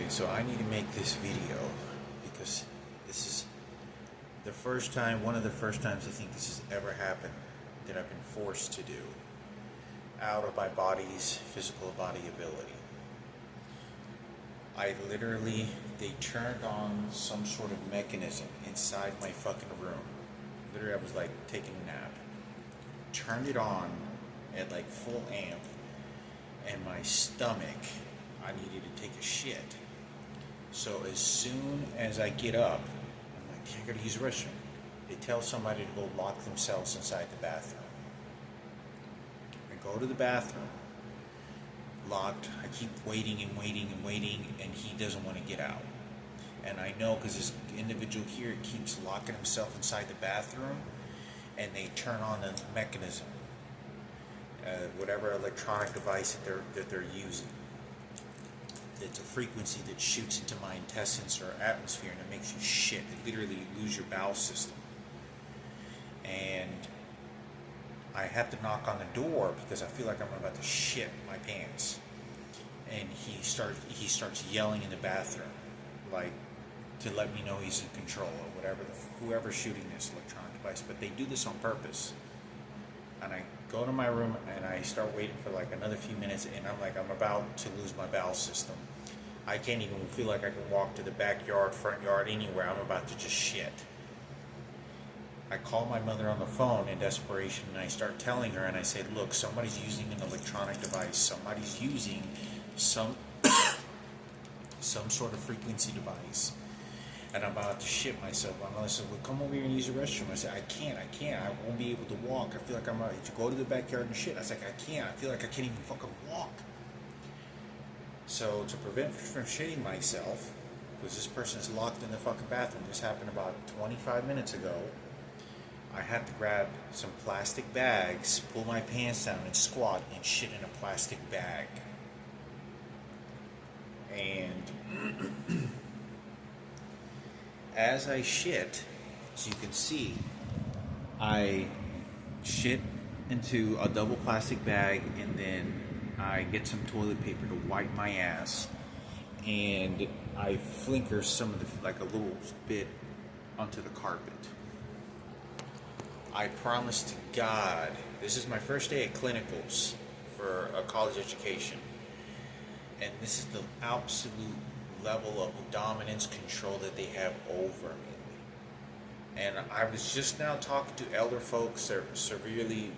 Okay, so I need to make this video because this is the first time, one of the first times I think this has ever happened that I've been forced to do out of my body's physical body ability. They turned on some sort of mechanism inside my fucking room. Literally, I was like taking a nap. Turned it on at like full amp, and my stomach, I needed to take a shit. So as soon as I get up, I'm like, I gotta use the restroom. They tell somebody to go lock themselves inside the bathroom. I go to the bathroom, locked. I keep waiting and waiting and waiting, and he doesn't want to get out. And I know because this individual here keeps locking himself inside the bathroom, and they turn on the mechanism, whatever electronic device that they're using. It's a frequency that shoots into my intestines or atmosphere, and it makes you shit. It literally, you lose your bowel system. And I have to knock on the door because I feel like I'm about to shit my pants. And he starts yelling in the bathroom, like to let me know he's in control or whatever. Whoever's shooting this electronic device, but they do this on purpose. And I go to my room and I start waiting for like another few minutes, and I'm like, I'm about to lose my bowel system. I can't even feel like I can walk to the backyard, front yard, anywhere. I'm about to just shit. I call my mother on the phone in desperation, and I start telling her, and I say, look, somebody's using an electronic device. Somebody's using some sort of frequency device. And I'm about to shit myself. My mother said, well, come over here and use the restroom. I said, I can't. I won't be able to walk. I feel like I'm about to go to the backyard and shit. I was like, I can't. I feel like I can't even fucking walk. So to prevent from shitting myself, because this person's locked in the fucking bathroom, this happened about 25 minutes ago, I had to grab some plastic bags, pull my pants down, and squat and shit in a plastic bag. And as I shit, as you can see, I shit into a double plastic bag, and then I get some toilet paper to wipe my ass, and I flinker some of the, like a little bit onto the carpet. I promise to God, this is my first day at clinicals for a college education, and this is the absolute level of dominance control that they have over me. And I was just now talking to elder folks that are severely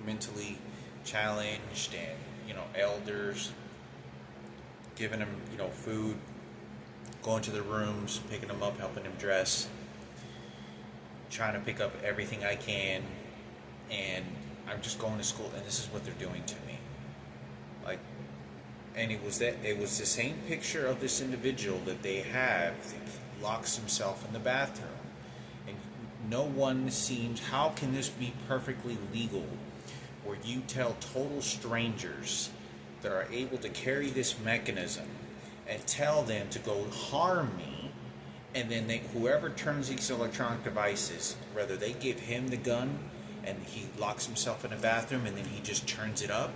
mentally challenged, and elders, giving them food, going to their rooms, picking them up, helping them dress, trying to pick up everything I can, and I'm just going to school, and this is what they're doing to me. Like, and it was the same picture of this individual that they have that locks himself in the bathroom, and no one seems. How can this be perfectly legal, where you tell total strangers that are able to carry this mechanism and tell them to go harm me, and then whoever turns these electronic devices, whether they give him the gun and he locks himself in a bathroom and then he just turns it up,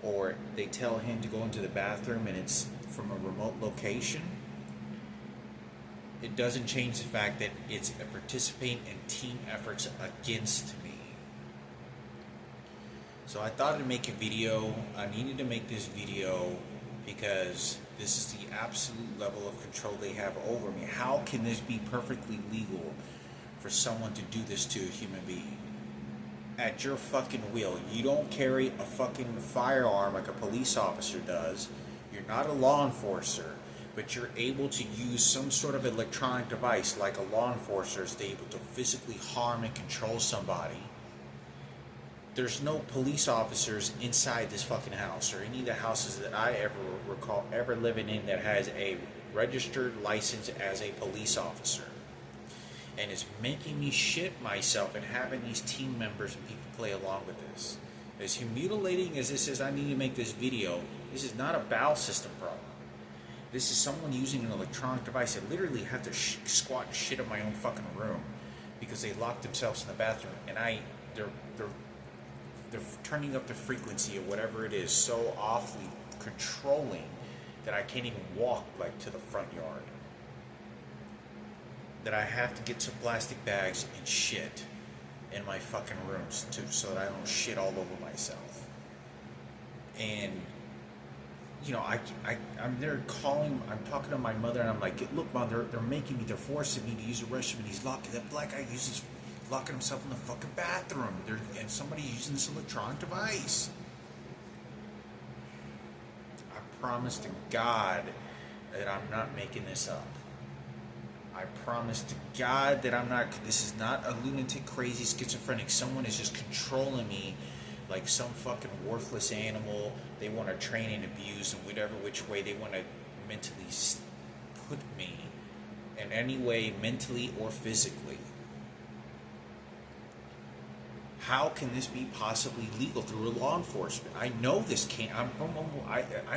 or they tell him to go into the bathroom and it's from a remote location, it doesn't change the fact that it's a participant in team efforts against me. So I thought I'd make a video. I needed to make this video because this is the absolute level of control they have over me. How can this be perfectly legal for someone to do this to a human being? At your fucking will. You don't carry a fucking firearm like a police officer does. You're not a law enforcer, but you're able to use some sort of electronic device like a law enforcer is able to physically harm and control somebody. There's no police officers inside this fucking house, or any of the houses that I ever recall ever living in that has a registered license as a police officer. And it's making me shit myself, and having these team members and people play along with this. As humiliating as this is, I need to make this video. This is not a bowel system problem. This is someone using an electronic device. I literally have to squat and shit in my own fucking room because they locked themselves in the bathroom, and they're turning up the frequency of whatever it is so awfully controlling that I can't even walk like to the front yard. That I have to get some plastic bags and shit in my fucking rooms too, so that I don't shit all over myself. And you know, I'm there calling, I'm talking to my mother, and I'm like, look, Mom, they're making me, they're forcing me to use the restroom, and he's locking, that black guy uses, locking himself in the fucking bathroom, and somebody's using this electronic device. I promise to God that I'm not making this up. I promise to God that I'm not, this is not a lunatic, crazy, schizophrenic. Someone is just controlling me like some fucking worthless animal. They want to train and abuse in whatever which way they want to mentally put me in any way, mentally or physically. How can this be possibly legal through law enforcement? I know this can't. I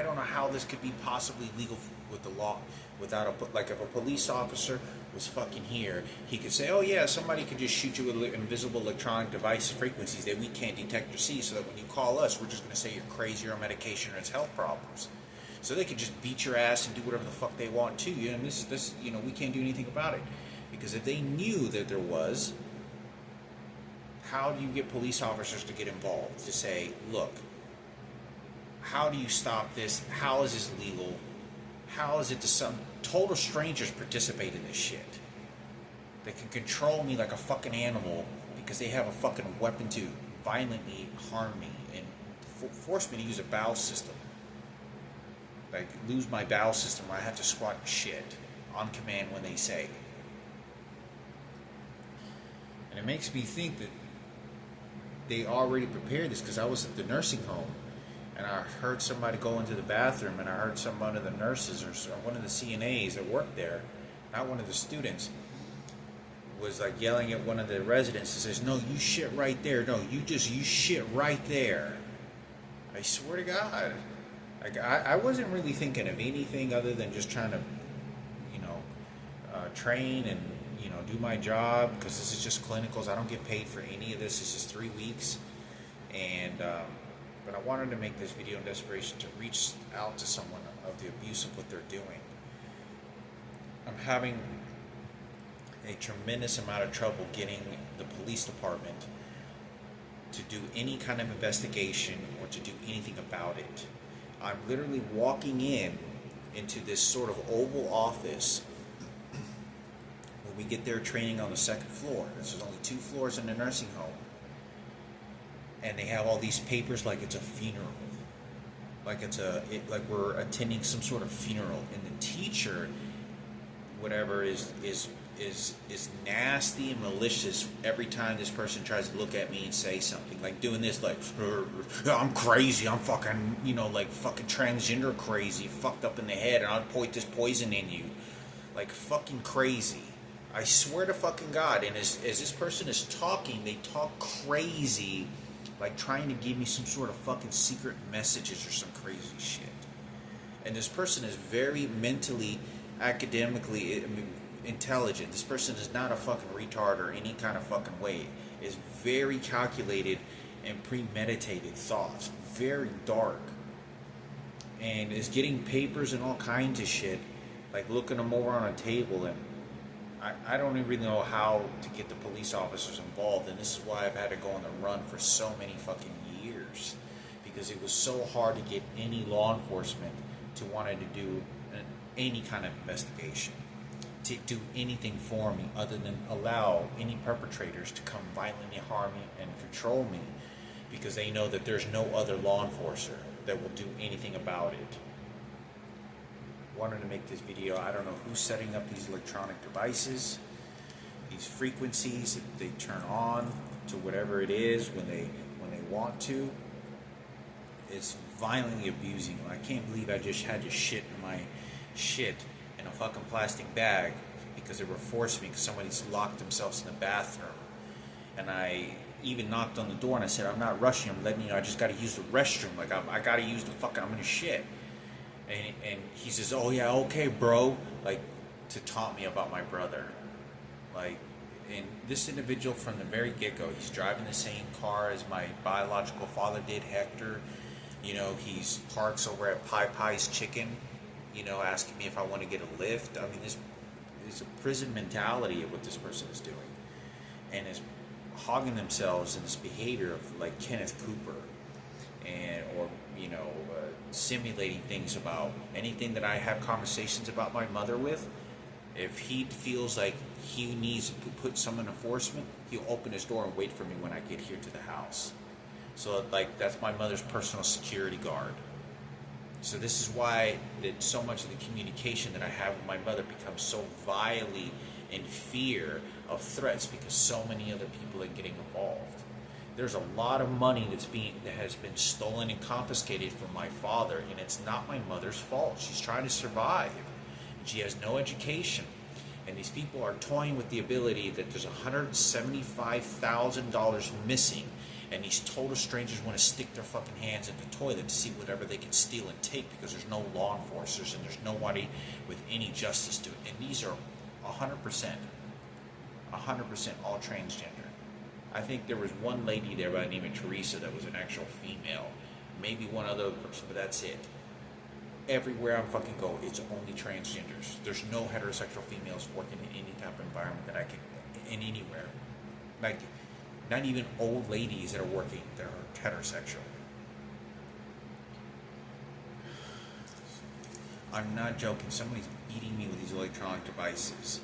don't know how this could be possibly legal with the law without a, like, if a police officer was fucking here, he could say, oh yeah, somebody could just shoot you with invisible electronic device frequencies that we can't detect or see, so that when you call us, we're just going to say you're crazy or on medication or it's health problems. So they could just beat your ass and do whatever the fuck they want to you, and this, you know, we can't do anything about it. Because if they knew that there was, how do you get police officers to get involved? To say, look, how do you stop this? How is this legal? How is it to some total strangers participate in this shit? They can control me like a fucking animal because they have a fucking weapon to violently harm me and force me to use a bowel system. Like, lose my bowel system where I have to squat shit on command when they say. And it makes me think that they already prepared this, because I was at the nursing home and I heard somebody go into the bathroom, and I heard some one of the nurses or one of the CNAs that worked there, not one of the students, was like yelling at one of the residents and says, no, you shit right there. No, you shit right there. I swear to God. Like, I wasn't really thinking of anything other than just trying to, you know, train and, you know, do my job, because this is just clinicals. I don't get paid for any of this. This is 3 weeks. And, but I wanted to make this video in desperation to reach out to someone of the abuse of what they're doing. I'm having a tremendous amount of trouble getting the police department to do any kind of investigation or to do anything about it. I'm literally walking into this sort of oval office when we get there training on the second floor. There's only 2 floors in the nursing home. And they have all these papers like it's a funeral. Like like we're attending some sort of funeral. And the teacher, whatever, is nasty and malicious every time this person tries to look at me and say something. Like doing this, like, I'm crazy, I'm fucking, you know, like fucking transgender crazy, fucked up in the head, and I'll point this poison in you. Like fucking crazy. I swear to fucking God. And as this person is talking, they talk crazy, like trying to give me some sort of fucking secret messages or some crazy shit. And this person is very mentally, academically intelligent. This person is not a fucking retard or any kind of fucking way. It's very calculated and premeditated thoughts. Very dark. And is getting papers and all kinds of shit, like looking them over on a table, and I don't even know how to get the police officers involved, and this is why I've had to go on the run for so many fucking years, because it was so hard to get any law enforcement to want to do any kind of investigation, to do anything for me other than allow any perpetrators to come violently harm me and control me, because they know that there's no other law enforcer that will do anything about it. Wanted to make this video. I don't know who's setting up these electronic devices, these frequencies that they turn on to whatever it is when they want to. It's violently abusing them. I can't believe I just had to shit in my shit in a fucking plastic bag because they were forcing me, because somebody's locked themselves in the bathroom. And I even knocked on the door and I said, I'm not rushing, I'm letting you know, I just got to use the restroom. Like, I got to use the fucking, I'm gonna shit. And he says, oh yeah, okay bro, like, to taunt me about my brother. Like, and this individual from the very get-go, he's driving the same car as my biological father did, Hector. You know, he's parks over at Pie Pie's Chicken, asking me if I want to get a lift. I mean, this is a prison mentality of what this person is doing, and is hogging themselves in this behavior of like Kenneth Cooper, and or simulating things about anything that I have conversations about my mother with. If he feels like he needs to put someone in enforcement, he'll open his door and wait for me when I get here to the house. So like that's my mother's personal security guard. So this is why that so much of the communication that I have with my mother becomes so vilely in fear of threats, because so many other people are getting involved. There's a lot of money that has been stolen and confiscated from my father, and it's not my mother's fault. She's trying to survive. She has no education. And these people are toying with the ability that there's $175,000 missing, and these total strangers want to stick their fucking hands in the toilet to see whatever they can steal and take, because there's no law enforcers and there's nobody with any justice to it. And these are 100% all transgender. I think there was one lady there by the name of Teresa that was an actual female. Maybe one other person, but that's it. Everywhere I fucking go, it's only transgenders. There's no heterosexual females working in any type of environment that I can, in anywhere. Like, not even old ladies that are working that are heterosexual. I'm not joking. Somebody's beating me with these electronic devices.